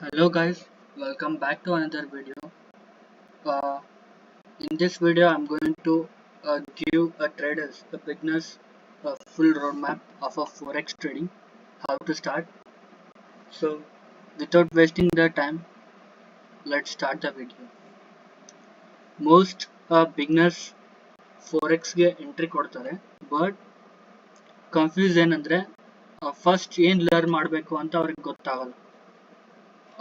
Hello guys, welcome back to another video. Uh, in this video, I'm going to give a traders, a beginners, a full roadmap of a forex trading, how to start. So, without wasting the time, let's start the video. Most beginners forex ಗೆ entry ಕೊಡ್ತಾರೆ, but confuse ಏನಂದ್ರೆ first ಏನ್ learn ಮಾಡಬೇಕು ಅಂತ ಅವ್ರಿಗೆ ಗೊತ್ತಾಗಲ್ಲ.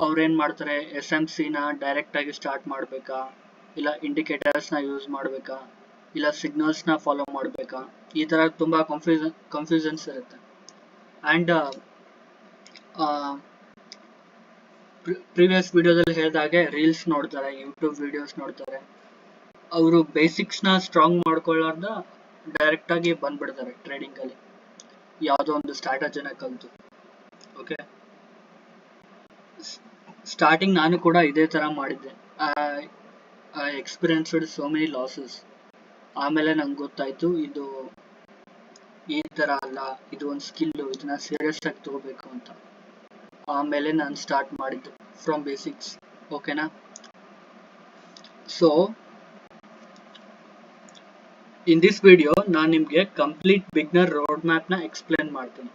ಅವ್ರು ಏನ್ ಮಾಡ್ತಾರೆ, SMC ನ ಡೈರೆಕ್ಟ್ ಆಗಿ ಸ್ಟಾರ್ಟ್ ಮಾಡ್ಬೇಕಾ, ಇಲ್ಲ ಇಂಡಿಕೇಟರ್ಸ್ ನ ಯೂಸ್ ಮಾಡ್ಬೇಕಾ, ಇಲ್ಲ ಸಿಗ್ನಲ್ಸ್ ನ ಫಾಲೋ ಮಾಡ್ಬೇಕಾ, ಈ ತರ ತುಂಬಾ ಕನ್ಫ್ಯೂಷನ್ಸ್ ಇರುತ್ತೆ. ಅಂಡ್ ಪ್ರೀವಿಯಸ್ ವಿಡಿಯೋದಲ್ಲಿ ಹೇಳಿದಾಗೆ ರೀಲ್ಸ್ ನೋಡ್ತಾರೆ, ಯೂಟ್ಯೂಬ್ ವಿಡಿಯೋಸ್ ನೋಡ್ತಾರೆ. ಅವರು ಬೇಸಿಕ್ಸ್ ನ ಸ್ಟ್ರಾಂಗ್ ಮಾಡ್ಕೊಳ್ಳಾರ್ದ ಡೈರೆಕ್ಟ್ ಆಗಿ ಬಂದ್ಬಿಡ್ತಾರೆ ಟ್ರೇಡಿಂಗ್ ಅಲ್ಲಿ, ಯಾವುದೋ ಒಂದು ಸ್ಟ್ರಾಟಜಿನ ಕಲ್ತು. ಓಕೆ, ಸ್ಟಾರ್ಟಿಂಗ್ ನಾನು ಕೂಡ ಇದೇ ತರ ಮಾಡಿದ್ದೆ. I experienced so many losses. ಆಮೇಲೆ ನಂಗೆ ಗೊತ್ತಾಯ್ತು ಇದು ಈ ತರ ಅಲ್ಲ, ಇದು ಒಂದು ಸ್ಕಿಲ್, ಇದನ್ನ ಸೀರಿಯಸ್ ಆಗಿ ತಗೋಬೇಕು ಅಂತ. ಆಮೇಲೆ ನಾನು ಸ್ಟಾರ್ಟ್ ಮಾಡಿದ್ದು ಫ್ರಮ್ ಬೇಸಿಕ್ಸ್. ಓಕೆನಾ? ಸೊ ಇನ್ ದಿಸ್ ವಿಡಿಯೋ ನಾನು ನಿಮ್ಗೆ ಕಂಪ್ಲೀಟ್ ಬಿಗ್ನರ್ ರೋಡ್ ಮ್ಯಾಪ್ ನ ಎಕ್ಸ್ಪ್ಲೇನ್ ಮಾಡ್ತೀನಿ,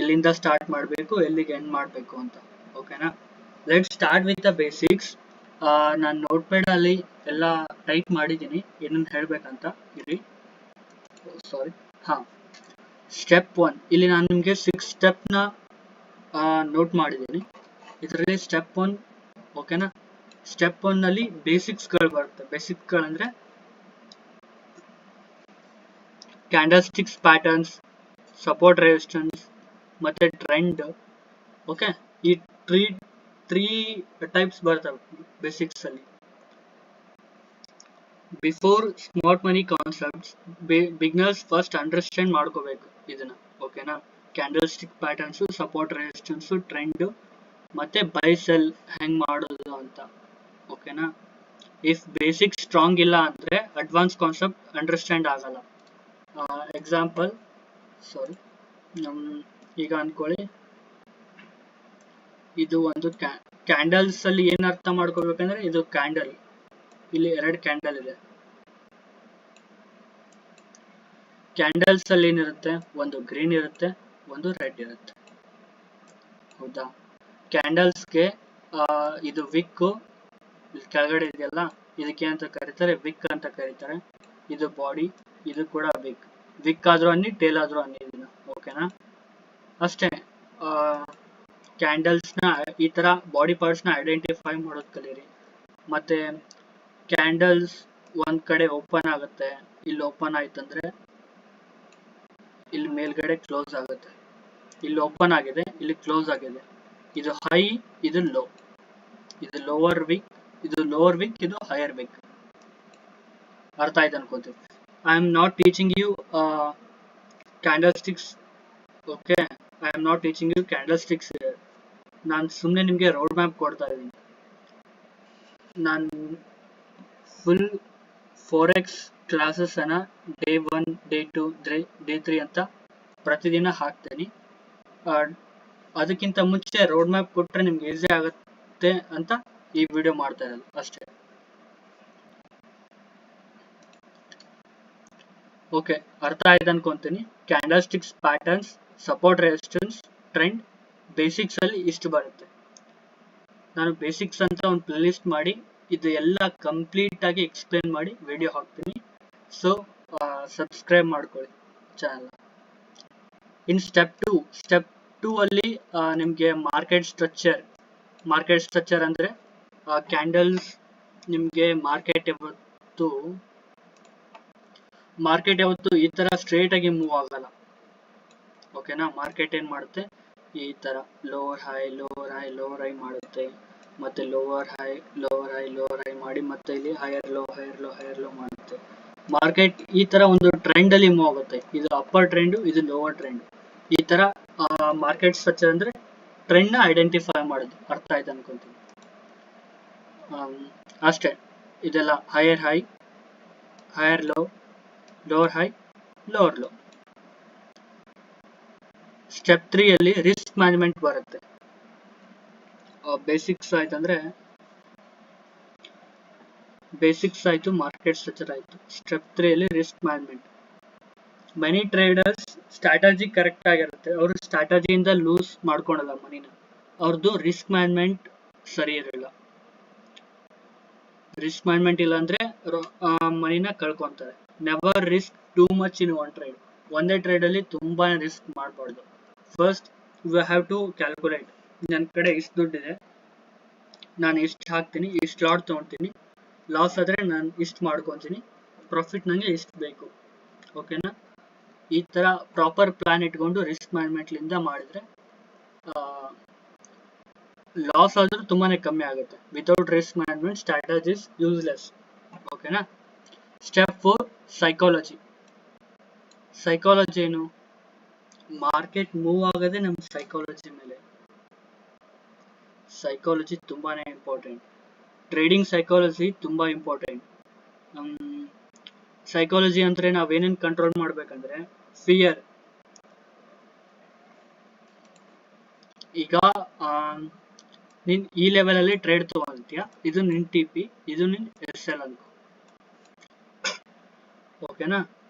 ಎಲ್ಲಿಂದ ಸ್ಟಾರ್ಟ್ ಮಾಡಬೇಕು, ಎಲ್ಲಿಗೆ ಎಂಡ್ ಮಾಡಬೇಕು ಅಂತ. ಓಕೆನಾ? Let start with the basics. ನಾನು ನೋಟ್ ಪ್ಯಾಡ್ ಅಲ್ಲಿ ಎಲ್ಲ ಟೈಪ್ ಮಾಡಿದ್ದೀನಿ ಏನನ್ನು ಹೇಳ್ಬೇಕಂತ. ಇರಿ, ಸಾರಿ. ಹಾ, ಸ್ಟೆಪ್ 1 ಇಲ್ಲಿ ನಾನು ನಿಮಗೆ 6 ಸ್ಟೆಪ್ ನ ನೋಟ್ ಮಾಡಿದ್ದೀನಿ. ಇದರಲ್ಲಿ ಸ್ಟೆಪ್ 1, ಓಕೆನಾ? ಸ್ಟೆಪ್ 1 ನಲ್ಲಿ ಬೇಸಿಕ್ಸ್ ಗಳು ಬರುತ್ತೆ. ಬೇಸಿಕ್ಸ್ ಗಳಂದ್ರೆ candle sticks patterns, support resistance ಮತ್ತೆ ಟ್ರೆಂಡ್. ಓಕೆ, ಈ ತ್ರೀ ಟೈಪ್ಸ್ ಬರ್ತವೆ ಬೇಸಿಕ್ಸ್ ಅಲ್ಲಿ. Before smart money concepts, beginners first understand ಮಾಡ್ಕೋಬೇಕು ಇದನ್ನ. ಓಕೆನಾ? Candle stick patterns, support resistance, trend ಮತ್ತೆ ಬೈ ಸೆಲ್ ಹೆಂಗ್ ಮಾಡೋದು ಅಂತ. ಓಕೆನಾ? ಇಫ್ ಬೇಸಿಕ್ ಸ್ಟ್ರಾಂಗ್ ಇಲ್ಲ ಅಂದ್ರೆ ಅಡ್ವಾನ್ಸ್ ಕಾನ್ಸೆಪ್ಟ್ ಅಂಡರ್ಸ್ಟ್ಯಾಂಡ್ ಆಗಲ್ಲ. ಎಕ್ಸಾಂಪಲ್, ಸಾರಿ, ಈಗ ಅನ್ಕೊಳ್ಳಿ, ಇದು ಒಂದು ಕ್ಯಾಂಡಲ್ಸ್ ಅಲ್ಲಿ ಏನ್ ಅರ್ಥ ಮಾಡ್ಕೋಬೇಕಂದ್ರೆ, ಇದು ಕ್ಯಾಂಡಲ್, ಇಲ್ಲಿ 2 ಕ್ಯಾಂಡಲ್ ಇದೆ. ಕ್ಯಾಂಡಲ್ಸ್ ಅಲ್ಲಿ ಏನಿರುತ್ತೆ, ಒಂದು ಗ್ರೀನ್ ಇರುತ್ತೆ, ಒಂದು ರೆಡ್ ಇರುತ್ತೆ. ಹೌದಾ? ಕ್ಯಾಂಡಲ್ಸ್ಗೆ ಇದು ವಿಕ್ ಕೆಳಗಡೆ ಇದೆಯಲ್ಲ, ಇದಕ್ಕೆ ಅಂತ ಕರೀತಾರೆ, ವಿಕ್ ಅಂತ ಕರೀತಾರೆ. ಇದು ಬಾಡಿ, ಇದು ಕೂಡ ವಿಕ್. ವಿಕ್ ಆದ್ರೂ ಅನ್ನಿ, ಟೇಲ್ ಆದ್ರೂ ಅನ್ನಿ ಇದನ್ನ. ಓಕೆನಾ? ಅಷ್ಟೇ. ಕ್ಯಾಂಡಲ್ಸ್ ನ ಈ ತರ ಬಾಡಿ ಪಾರ್ಟ್ಸ್ ನ ಐಡೆಂಟಿಫೈ ಮಾಡೋದು ಕಲೀರಿ. ಮತ್ತೆ ಕ್ಯಾಂಡಲ್ಸ್ ಒಂದ್ ಕಡೆ ಓಪನ್ ಆಗುತ್ತೆ, ಇಲ್ಲಿ ಓಪನ್ ಆಯ್ತಂದ್ರೆ ಇಲ್ಲಿ ಮೇಲ್ಗಡೆ ಕ್ಲೋಸ್ ಆಗುತ್ತೆ. ಇಲ್ಲಿ ಓಪನ್ ಆಗಿದೆ, ಇಲ್ಲಿ ಕ್ಲೋಸ್ ಆಗಿದೆ. ಇದು ಹೈ, ಇದು ಲೋ. ಇದು ಲೋವರ್ ವಿಕ್, ಇದು ಹೈಯರ್ ವಿಕ್. ಅರ್ಥ ಆಯ್ತು ಅನ್ಕೋತೀವಿ. I am not teaching you candle sticks. Okay, I am not teaching you candle sticks. ನಾನು ಸುಮ್ಮನೆ ನಿಮಗೆ ರೋಡ್ ಮ್ಯಾಪ್ ಕೊಡ್ತಾ ಇದ್ದೀನಿ. ನಾನು ಫುಲ್ ಫೋರೆಕ್ಸ್ ಕ್ಲಾಸಸ್ ಅನ್ನ ಡೇ 1, ಡೇ 2, ಡೇ 3 ಅಂತ ಪ್ರತಿದಿನ ಹಾಕ್ತೇನೆ. ಅದಕ್ಕಿಂತ ಮುಂಚೆ ರೋಡ್ ಮ್ಯಾಪ್ ಕೊಟ್ರೆ ನಿಮ್ಗೆ ಈಸಿ ಆಗುತ್ತೆ ಅಂತ ಈ ವಿಡಿಯೋ ಮಾಡ್ತಾ ಇರೋದು ಅಷ್ಟೇ. ಓಕೆ, ಅರ್ಥ ಆಯ್ತು ಅನ್ಕೊಂತೀನಿ. Candle sticks patterns, support resistance, trend, basics ಅಲ್ಲಿ ಇಷ್ಟು ಬರುತ್ತೆ. ನಾನು ಬೇಸಿಕ್ಸ್ ಅಂತ ಒಂದು ಪ್ಲೇ ಲಿಸ್ಟ್ ಮಾಡಿ ಇದು ಎಲ್ಲ ಕಂಪ್ಲೀಟ್ ಆಗಿ ಎಕ್ಸ್ಪ್ಲೇನ್ ಮಾಡಿ ವಿಡಿಯೋ ಹಾಕ್ತೀನಿ. ಸೊ ಸಬ್ಸ್ಕ್ರೈಬ್ ಮಾಡ್ಕೊಳ್ಳಿ ಚಾನಲ್. ಇನ್ ಸ್ಟೆಪ್ 2 ಅಲ್ಲಿ ನಿಮ್ಗೆ ಮಾರ್ಕೆಟ್ ಸ್ಟ್ರಕ್ಚರ್ ಅಂದ್ರೆ ಕ್ಯಾಂಡಲ್ಸ್, ನಿಮ್ಗೆ ಮಾರ್ಕೆಟ್ ಯಾವತ್ತು ಈ ತರ ಸ್ಟ್ರೇಟ್ ಆಗಿ ಮೂವ್ ಆಗಲ್ಲ. ಓಕೆನಾ? ಮಾರ್ಕೆಟ್ ಏನ್ ಮಾಡುತ್ತೆ, ಈ ತರ ಲೋವರ್ ಹೈ ಮಾಡುತ್ತೆ, ಮತ್ತೆ ಲೋವರ್ ಹೈ ಮಾಡಿ ಮತ್ತೆ ಇಲ್ಲಿ ಹೈಯರ್ ಲೋ ಮಾಡುತ್ತೆ. ಮಾರ್ಕೆಟ್ ಈ ತರ ಒಂದು ಟ್ರೆಂಡ್ ಅಲ್ಲಿ ಮೂವ್ ಆಗುತ್ತೆ. ಇದು ಅಪ್ಪರ್ ಟ್ರೆಂಡ್, ಇದು ಲೋವರ್ ಟ್ರೆಂಡ್. ಈ ತರ ಮಾರ್ಕೆಟ್ ಸ್ಟ್ರಕ್ಚರ್ ಅಂದ್ರೆ ಟ್ರೆಂಡ್ ನ ಐಡೆಂಟಿಫೈ ಮಾಡೋದು. ಅರ್ಥ ಆಯ್ತು ಅನ್ಕೊಂತೀನಿ. ಅಷ್ಟೇ. ಇದೆಲ್ಲ higher high, higher low, lower high, lower low. Step 3 ಅಲ್ಲಿ ರಿಸ್ಕ್ ಮ್ಯಾನೇಜ್ಮೆಂಟ್ ಬರುತ್ತೆ. ಬೇಸಿಕ್ಸ್ ಆಯ್ತಂದ್ರೆ ಬೇಸಿಕ್ಸ್ ಆಯ್ತು, ಮಾರ್ಕೆಟ್ ಸ್ಟ್ರಕ್ಚರ್ ಆಯ್ತು. ಸ್ಟೆಪ್ 3 ಅಲ್ಲಿ ರಿಸ್ಕ್ ಮ್ಯಾನೇಜ್ಮೆಂಟ್. ಮನಿ ಟ್ರೇಡರ್ಸ್ ಸ್ಟ್ರಾಟಜಿ ಕರೆಕ್ಟ್ ಆಗಿರುತ್ತೆ, ಅವರು ಸ್ಟ್ರಾಟಜಿಯಿಂದ ಲೂಸ್ ಮಾಡ್ಕೊಳಲ್ಲ ಮನಿನ. ಅವ್ರದ್ದು ರಿಸ್ಕ್ ಮ್ಯಾನೇಜ್ಮೆಂಟ್ ಸರಿ ಇರಲ್ಲ. ರಿಸ್ಕ್ ಮ್ಯಾನೇಜ್ಮೆಂಟ್ ಇಲ್ಲ ಅಂದ್ರೆ ಮನಿನ ಕಳ್ಕೊಂತಾರೆ. Never risk too much in one trade. ಒಂದೇ ಟ್ರೇಡ್ ಅಲ್ಲಿ ತುಂಬಾ ರಿಸ್ಕ್ ಮಾಡಬಾರ್ದು. First you have to calculate, ನನ್ನ ಕಡೆ ಇಷ್ಟು ದುಡ್ಡಿದೆ, ನಾನು ಇಷ್ಟು ಹಾಕ್ತೀನಿ, ಇಷ್ಟು ಲಾಟ್ ತೊಗೊತೀನಿ, ಲಾಸ್ ಆದರೆ ನಾನು ಇಷ್ಟು ಮಾಡ್ಕೊತೀನಿ, ಪ್ರಾಫಿಟ್ ನನಗೆ ಇಷ್ಟು ಬೇಕು. ಓಕೆನಾ? ಈ ಥರ ಪ್ರಾಪರ್ ಪ್ಲಾನ್ ಇಟ್ಕೊಂಡು ರಿಸ್ಕ್ ಮ್ಯಾನೇಜ್ಮೆಂಟ್ಲಿಂದ ಮಾಡಿದರೆ ಲಾಸ್ ಆದರೂ ತುಂಬಾ ಕಮ್ಮಿ ಆಗುತ್ತೆ. Without risk management strategy is useless. ಓಕೆನಾ? Step 4 psychology. ಸೈಕಾಲಜಿ ಏನು? ಮಾರ್ಕೆಟ್ ಮೂವ್ ಆಗೋದೇ ನಮ್ಮ ಸೈಕಾಲಜಿ ಮೇಲೆ. ಸೈಕಾಲಜಿ ತುಂಬಾನೇ ಇಂಪಾರ್ಟೆಂಟ್. ಟ್ರೇಡಿಂಗ್ ಸೈಕಾಲಜಿ ತುಂಬಾ ಇಂಪಾರ್ಟೆಂಟ್. ಸೈಕಾಲಜಿ ಅಂದ್ರೆ ನಾವೇನೇನು ಕಂಟ್ರೋಲ್ ಮಾಡ್ಬೇಕಂದ್ರೆ ಫಿಯರ್. ಈಗ ನೀನ್ ಈ ಲೆವೆಲ್ ಅಲ್ಲಿ ಟ್ರೇಡ್ ತಗೊಂತೀಯ, ಇದು ನಿನ್ TP, ಇದು ನಿನ್ SL ಅನ್ಕೋ. ಓಕೆನಾ?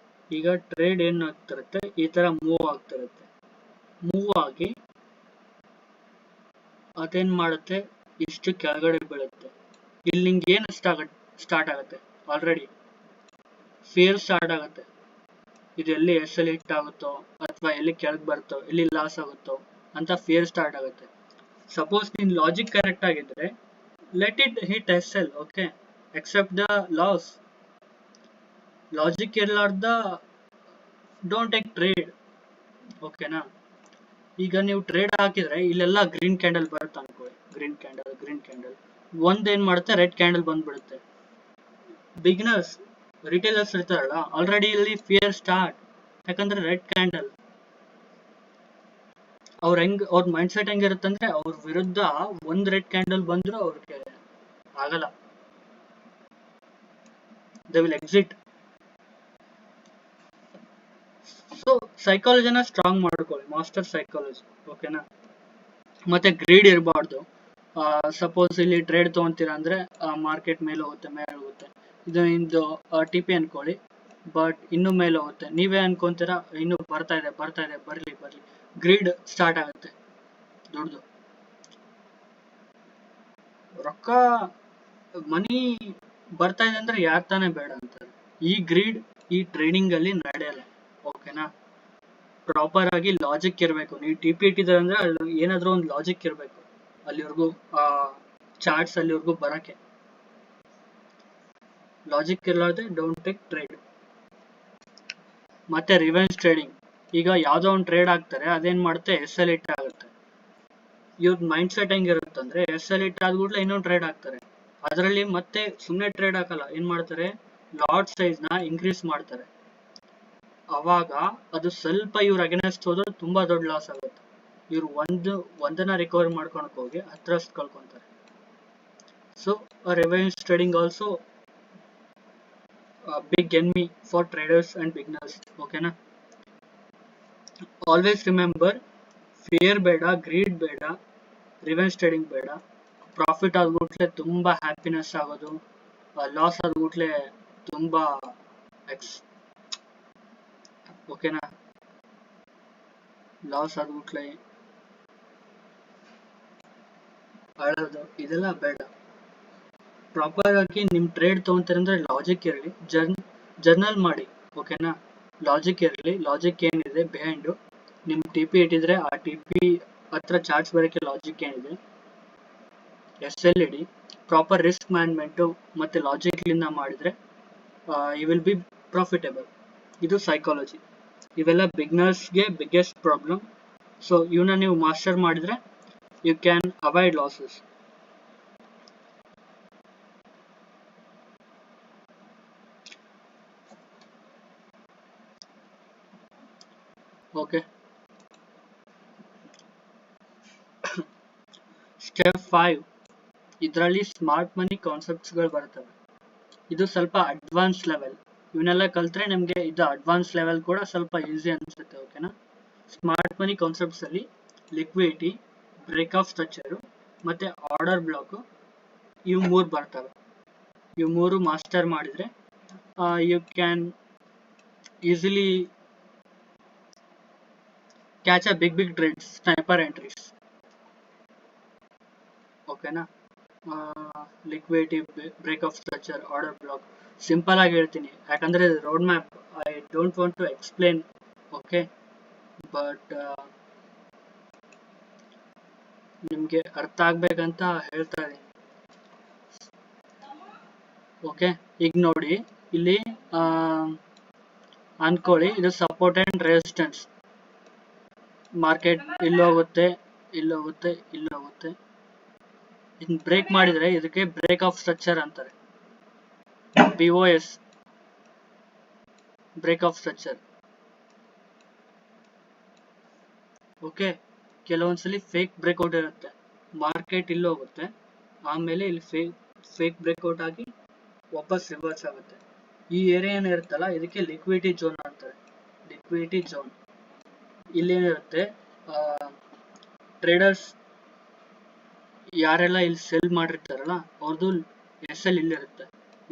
ಈಗ ಟ್ರೇಡ್ ಏನ್ ಆಗ್ತಿರುತ್ತೆ, ಈ ತರ ಮೂವ್ ಆಗ್ತಿರುತ್ತೆ. ಮೂವ್ ಆಗಿ ಅದೇನ್ ಮಾಡುತ್ತೆ, ಇಷ್ಟು ಕೆಳಗಡೆ ಬೀಳುತ್ತೆ. ಇಲ್ಲಿ ನಿಂಗೆ ಏನು ಸ್ಟಾರ್ಟ್ ಆಗುತ್ತೆ, ಆಲ್ರೆಡಿ ಫಿಯರ್ ಸ್ಟಾರ್ಟ್ ಆಗುತ್ತೆ. ಇದು ಎಲ್ಲಿ SL ಹಿಟ್ ಆಗುತ್ತೋ ಅಥವಾ ಎಲ್ಲಿ ಕೆಳಗೆ ಬರುತ್ತೋ, ಎಲ್ಲಿ ಲಾಸ್ ಆಗುತ್ತೋ ಅಂತ ಫಿಯರ್ ಸ್ಟಾರ್ಟ್ ಆಗುತ್ತೆ. ಸಪೋಸ್ ನಿನ್ ಲಾಜಿಕ್ ಕರೆಕ್ಟ್ ಆಗಿದ್ರೆ let it hit SL. Okay, except the loss. Logic ಇರಲಾರ್ದ ಡೋಂಟ್ ಟೇಕ್ ಟ್ರೇಡ್. ಓಕೆನಾ? ಈಗ ನೀವು ಟ್ರೇಡ್ ಹಾಕಿದ್ರೆ ಇಲ್ಲೆಲ್ಲ ಗ್ರೀನ್ ಕ್ಯಾಂಡಲ್ ಬರುತ್ತೆ ಅನ್ಕೊಳ್ಳಿ. ಗ್ರೀನ್ ಕ್ಯಾಂಡಲ್ ಒಂದೇನ್ ಮಾಡುತ್ತೆ, ರೆಡ್ ಕ್ಯಾಂಡಲ್ ಬಂದ್ಬಿಡುತ್ತೆ. ಬಿಗಿನರ್ಸ್, ರಿಟೇಲರ್ಸ್ ಇರ್ತಾರಲ್ಲ, ಆಲ್ರೆಡಿ ಇಲ್ಲಿ ಫಿಯರ್ ಸ್ಟಾರ್ಟ್. ಯಾಕಂದ್ರೆ ರೆಡ್ ಕ್ಯಾಂಡಲ್. ಅವ್ರ ಮೈಂಡ್ ಸೆಟ್ ಹೆಂಗಿರುತ್ತೆ ಅಂದ್ರೆ ಅವ್ರ ವಿರುದ್ಧ ಒಂದ್ ರೆಡ್ ಕ್ಯಾಂಡಲ್ ಬಂದ್ರು ಅವ್ರಿಗೆ ಆಗಲ್ಲ, ದೇ ವಿಲ್ ಎಕ್ಸಿಟ್. ಸೊ ಸೈಕಾಲಜಿನ ಸ್ಟ್ರಾಂಗ್ ಮಾಡ್ಕೊಳ್ಳಿ, ಮಾಸ್ಟರ್ ಸೈಕಾಲಜಿ. ಓಕೆನಾ? ಮತ್ತೆ ಗ್ರೀಡ್ ಇರಬಾರ್ದು. ಸಪೋಸ್ ಇಲ್ಲಿ ಟ್ರೇಡ್ ತಗೊಂತೀರಾ ಅಂದ್ರೆ ಮಾರ್ಕೆಟ್ ಮೇಲೆ ಹೋಗುತ್ತೆ, ಇದು ನಿಮ್ದು TP ಅನ್ಕೊಳ್ಳಿ, ಬಟ್ ಇನ್ನು ಮೇಲೆ ಹೋಗುತ್ತೆ. ನೀವೇ ಅನ್ಕೊಂತೀರಾ ಇನ್ನು ಬರ್ತಾ ಇದೆ ಬರ್ಲಿ. ಗ್ರೀಡ್ ಸ್ಟಾರ್ಟ್ ಆಗುತ್ತೆ. ದುಡ್ಡು ರೊಕ್ಕ ಮನಿ ಬರ್ತಾ ಇದೆ ಅಂದ್ರೆ ಯಾರ್ ತಾನೇ ಬೇಡ ಅಂತಾರೆ. ಈ ಗ್ರೀಡ್ ಈ ಟ್ರೇಡಿಂಗ್ ಅಲ್ಲಿ ನಡೆಯಲ್ಲ. ಓಕೆನಾ? ಪ್ರಾಪರ್ ಆಗಿ ಲಾಜಿಕ್ ಇರಬೇಕು. ನೀವು TP ಇಟ್ಟಿದ್ರೆ ಅಂದ್ರೆ ಅಲ್ಲಿ ಏನಾದ್ರೂ ಒಂದು ಲಾಜಿಕ್ ಇರಬೇಕು, ಅಲ್ಲಿವರೆಗೂ ಚಾರ್ಟ್ಸ್ ಅಲ್ಲಿವರೆಗೂ ಬರಕ್ಕೆ. ಲಾಜಿಕ್ ಇರಲಾರ್ದೆ ಡೋಂಟ್ ಟೇಕ್ ಟ್ರೇಡ್. ಮತ್ತೆ ರಿವೆನ್ಸ್ ಟ್ರೇಡಿಂಗ್. ಈಗ ಯಾವ್ದೋ ಒಂದು ಟ್ರೇಡ್ ಆಗ್ತಾರೆ, ಅದೇನ್ ಮಾಡುತ್ತೆ, SL ಹಿಟ್ ಆಗುತ್ತೆ. ಇವ್ರ ಮೈಂಡ್ ಸೆಟ್ ಹೆಂಗಿರುತ್ತಂದ್ರೆ SL ಹಿಟ್ ಆದ್കൂಡ್ಲೆ ಇನ್ನೊಂದು ಟ್ರೇಡ್ ಹಾಕ್ತಾರೆ. ಅದರಲ್ಲಿ ಮತ್ತೆ ಸುಮ್ಮನೆ ಟ್ರೇಡ್ ಹಾಕಲ್ಲ, ಏನ್ ಮಾಡ್ತಾರೆ, ಲಾಟ್ ಸೈಜ್ ನ ಇನ್ಕ್ರೀಸ್ ಮಾಡ್ತಾರೆ. ಅವಾಗ ಅದು ಸ್ವಲ್ಪ ಇವ್ರ ಅಗೇನೆಸ್ಟ್ ಹೋದ್ರೆ ತುಂಬಾ ದೊಡ್ಡ ಲಾಸ್ ಆಗುತ್ತೆ. ಇವ್ರು ಒಂದನ್ನ ರಿಕವರ್ ಮಾಡ್ಕೊಳಕ್ ಹೋಗಿ 10 ಕಳ್ಕೊಂತಾರೆ. So revenge trading also big enemy for traders and beginners. ಓಕೆನಾ? ಆಲ್ವೇಸ್ ರಿಮೆಂಬರ್, ಫಿಯರ್ ಬೇಡ, ಗ್ರೀಡ್ ಬೇಡ, ರಿವೆನ್ಸ್ ಟ್ರೇಡಿಂಗ್ ಬೇಡ. ಪ್ರಾಫಿಟ್ ಆದ್ಬಿಟ್ಲೆ ತುಂಬಾ ಹ್ಯಾಪಿನೆಸ್ ಆಗೋದು, ಲಾಸ್ ಆದ್ಬಿಟ್ಲೆ ತುಂಬಾ ಓಕೆನಾ, ಲಾಸ್ ಆದ್ಬಿಟ್ಲೆ ಅಳೋದು, ಇದೆಲ್ಲ ಬೇಡ. ಪ್ರಾಪರ್ ಆಗಿ ನಿಮ್ ಟ್ರೇಡ್ ತಗೊಂತಾರೆ ಅಂದ್ರೆ ಲಾಜಿಕ್ ಇರಲಿ, ಜರ್ನಲ್ ಮಾಡಿ. ಓಕೆನಾ? ಲಾಜಿಕ್ ಇರಲಿ, ಲಾಜಿಕ್ ಏನಿದೆ ಬಿಹೈಂಡ್. ನಿಮ್ TP ಇಟ್ಟಿದ್ರೆ ಆ TP ಹತ್ರ ಚಾರ್ಟ್ಸ್ ಬರೋಕ್ಕೆ ಲಾಜಿಕ್ ಏನಿದೆ, SL ಇಡಿ. ಪ್ರಾಪರ್ ರಿಸ್ಕ್ ಮ್ಯಾನೇಜ್ಮೆಂಟ್ ಮತ್ತೆ ಲಾಜಿಕ್ ಲಿಂದ ಮಾಡಿದ್ರೆ ಯು ವಿಲ್ ಬಿ ಪ್ರಾಫಿಟೇಬಲ್. ಇದು ಸೈಕಾಲಜಿ. ಇವೆಲ್ಲ ಬಿಗ್ನರ್ಸ್ಗೆ ಬಿಗ್ಗೆಸ್ಟ್ ಪ್ರಾಬ್ಲಮ್. ಸೊ ಇವನ್ನ ನೀವು ಮಾಸ್ಟರ್ ಮಾಡಿದ್ರೆ you can avoid losses. Okay, step 5. ಇದರಲ್ಲಿ ಸ್ಮಾರ್ಟ್ ಮನಿ ಕಾನ್ಸೆಪ್ಟ್ಸ್ಗಳು ಬರ್ತವೆ. ಇದು ಸ್ವಲ್ಪ ಅಡ್ವಾನ್ಸ್ ಲೆವೆಲ್. ಇವನ್ನೆಲ್ಲ ಕಲ್ತ್ರೆ ನಿಮಗೆ ಇದು ಅಡ್ವಾನ್ಸ್ ಲೆವೆಲ್ ಕೂಡ ಸ್ವಲ್ಪ ಈಸಿ ಅನ್ಸುತ್ತೆ. ಓಕೆನಾ? ಸ್ಮಾರ್ಟ್ ಮನಿ ಕಾನ್ಸೆಪ್ಟ್ಸ್ ಅಲ್ಲಿ ಲಿಕ್ವಿಡಿಟಿ, ಬ್ರೇಕ್ ಆಫ್ ಸ್ಟ್ರಕ್ಚರು, ಮತ್ತು ಆರ್ಡರ್ ಬ್ಲಾಕು, ಇವು 3 ಬರ್ತವೆ. ಇವು 3 ಮಾಸ್ಟರ್ ಮಾಡಿದರೆ you can easily catch a big trades, sniper entries. ಓಕೆನಾ? Liquidity, break of structure, order block, simple ಆಗಿ ಹೇಳ್ತೀನಿ ಯಾಕಂದರೆ road map I don't want to explain. Okay, but ನಿಮಗೆ ಅರ್ಥ ಆಗ್ಬೇಕಂತ ಹೇಳ್ತಾ ಇದ್ದೀನಿ. ಓಕೆ, ಈಗ ನೋಡಿ ಇಲ್ಲಿ ಅನ್ಕೊಳ್ಳಿ, ಇದು ಸಪೋರ್ಟ್ ಅಂಡ್ ರೆಸಿಸ್ಟೆನ್ಸ್. ಮಾರ್ಕೆಟ್ ಇಲ್ಲೋಗುತ್ತೆ, ಇಲ್ಲೋಗುತ್ತೆ, ಇಲ್ಲೋಗುತ್ತೆ. ಇನ್ನು ಬ್ರೇಕ್ ಮಾಡಿದರೆ ಇದಕ್ಕೆ ಬ್ರೇಕ್ ಆಫ್ ಸ್ಟ್ರಕ್ಚರ್ ಅಂತಾರೆ. BOS, break of structure. Okay, ಕೆಲವೊಂದ್ಸಲಿ ಫೇಕ್ ಬ್ರೇಕ್ಔಟ್ ಇರುತ್ತೆ. ಮಾರ್ಕೆಟ್ ಇಲ್ಲೋಗುತ್ತೆ, ಆಮೇಲೆ ಇಲ್ಲಿ ಫೇಕ್ ಬ್ರೇಕ್ಔಟ್ ಆಗಿ ವಾಪಸ್ ರಿವರ್ಸ್ ಆಗುತ್ತೆ. ಈ ಏರಿಯಾ ಏನಿರುತ್ತಲ್ಲ, ಇದಕ್ಕೆ ಲಿಕ್ವಿಡಿಟಿ ಝೋನ್ ಅಂತಾರೆ. ಲಿಕ್ವಿಡಿಟಿ ಝೋನ್ ಇಲ್ಲೇನಿರುತ್ತೆ, ಟ್ರೇಡರ್ಸ್ ಯಾರೆಲ್ಲ ಇಲ್ಲಿ ಸೆಲ್ ಮಾಡಿರ್ತಾರಲ್ಲ ಅವ್ರದ್ದು SL ಇಲ್ಲಿರುತ್ತೆ.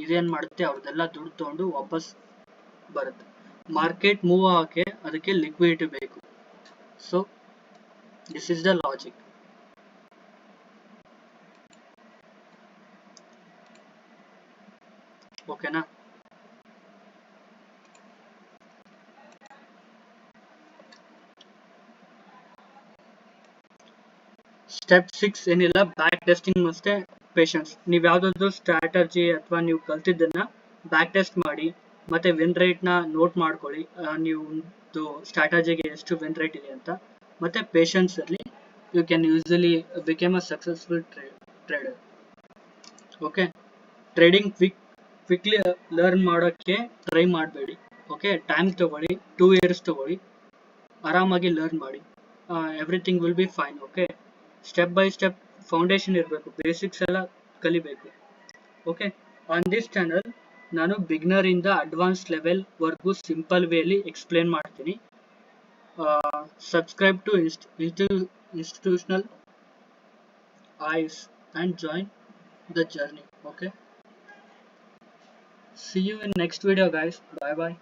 ಇದೇನ್ ಮಾಡುತ್ತೆ, ಅವ್ರದ್ದೆಲ್ಲ ದುಡ್ಡು ತಗೊಂಡು ವಾಪಸ್ ಬರುತ್ತೆ. ಮಾರ್ಕೆಟ್ ಮೂವ್ ಆಗಕ್ಕೆ ಅದಕ್ಕೆ ಲಿಕ್ವಿಡಿಟಿ ಬೇಕು. So this is the logic. ಓಕೆನಾ? ಸ್ಟೆಪ್ 6 ಏನಿಲ್ಲ, ಬ್ಯಾಕ್ ಟೆಸ್ಟಿಂಗ್ ಮತ್ತೆ ಪೇಷನ್ಸ್. ನೀವು ಯಾವುದಾದ್ರೂ ಸ್ಟ್ರಾಟಜಿ ಅಥವಾ ನೀವು ಕಲ್ತಿದ್ದನ್ನ ಬ್ಯಾಕ್ ಟೆಸ್ಟ್ ಮಾಡಿ, ಮತ್ತೆ ವಿನ್ ರೇಟ್ನ ನೋಟ್ ಮಾಡ್ಕೊಳ್ಳಿ. ನೀವು ಸ್ಟ್ರಾಟಜಿಗೆ ಎಷ್ಟು ವಿನ್ ರೇಟ್ ಇದೆ ಅಂತ. ಮತ್ತೆ ಪೇಷನ್ಸ್ ಇರಲಿ, you can usually became a successful trader. Okay, trading quickly learn ಮಾಡೋಕ್ಕೆ ಟ್ರೈ ಮಾಡಬೇಡಿ. ಓಕೆ, ಟೈಮ್ ತಗೊಳ್ಳಿ, 2 years ತಗೊಳ್ಳಿ, ಆರಾಮಾಗಿ ಲರ್ನ್ ಮಾಡಿ. Everything will be fine. Okay, step by step foundation ಇರಬೇಕು, ಬೇಸಿಕ್ಸ್ ಎಲ್ಲ ಕಲಿಬೇಕು. ಓಕೆ, ಆನ್ ದಿಸ್ ಚಾನಲ್ ನಾನು ಬಿಗ್ನರ್ ಇಂದ ಅಡ್ವಾನ್ಸ್ ಲೆವೆಲ್ ವರ್ಗೂ ಸಿಂಪಲ್ ವೇಲಿ ಎಕ್ಸ್ಪ್ಲೇನ್ ಮಾಡ್ತೀನಿ. Subscribe to institutional eyes and join the journey. Okay, see you in next video guys. Bye bye.